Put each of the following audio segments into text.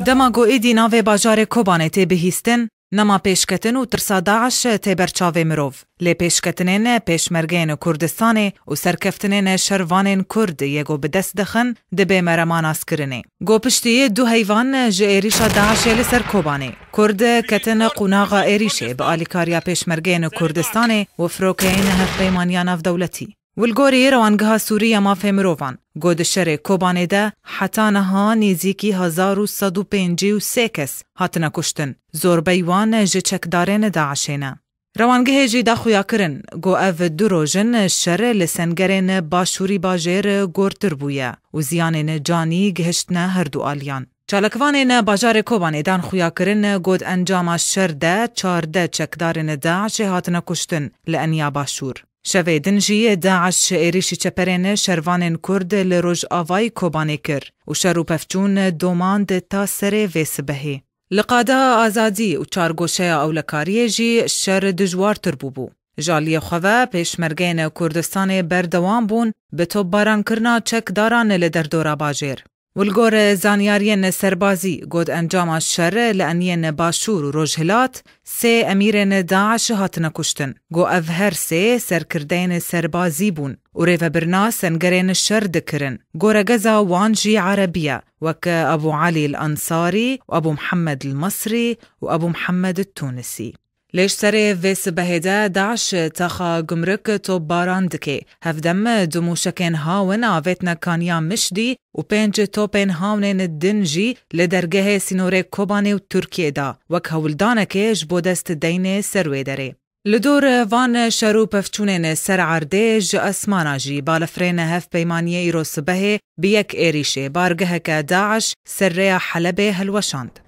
دماغو ایدی ناوی باجار کوبانه تی بهیستن نما پیشکتن و ترسا داعش تی برچاوی مروف لی پیشکتنین پیشمرگین کردستان و سرکفتنین شروانین کرد یگو بدست دخن دبی مرمان اسکرنه گو پشتی دو حیوان جه ایریشا داعش لسر کوبانه کرد کتن قناغا ایریشه با آلیکاریا پیشمرگین کردستان و فروکین هف پیمانیان اف دولتی والگوری روانگها سوریه ما فهمروان گود شر کوبانه ده حتی نها نیزیکی 1153 کس هاتنا کشتن زور بیوان جه چکدارین داعشینه. روانگه جی دا خویا کرن گو اف دو روژن شر لسنگرین باشوری باجر گورتر بویا و زیانین جانی گهشتنه هر دو آلیان. چالکوانین باجار کوبانه دان خویا کرن گود انجام شر ده 14 چکدارین داعش هاتنا کشتن لانیا باشور. شوی دنجی داعش ایریشی چپرین شروانین کرد لروج آوای کوبانه کر و شرو پفچون دوماند تا سر ویس بهی. لقادا آزادی و چارگوشه اولکاریه جی شر دجوار تربوبو. جالی خواه پیشمرگین کردستان بردوان بون به تو باران کرنا چک داران لدردورا باجر. والگور زانیارین سربازی گود انجام شر لانین باشور و روجهلات سه امیرین داعش هاتنا کشتن. گو اف هر سه سرکردین سربازی بون و ریو برنا سنگرین شر دکرن. گور گزا وانجی عربیه وک ابو علي الانصاري و ابو محمد المصري و ابو محمد التونسي. ليش سري فيس بهيدا داعش تاخا جمرك تو باران دكي هفدم دموشكين هاون آويتنا كانيا مشدي و پنج توپين هاونين الدنجي لدرگه سينوري كوباني و تركيا دا وك هولدانكي جبودست دين سروي داري. لدور وان شرو پفچونين سر عرديج اسمانا جي بالفرين هف بيمانيه ايروس بهي بيك ايريشي بارگهك داعش سريا حلبه هلوشاند.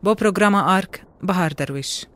بو پروگرام آرك بهار درويش.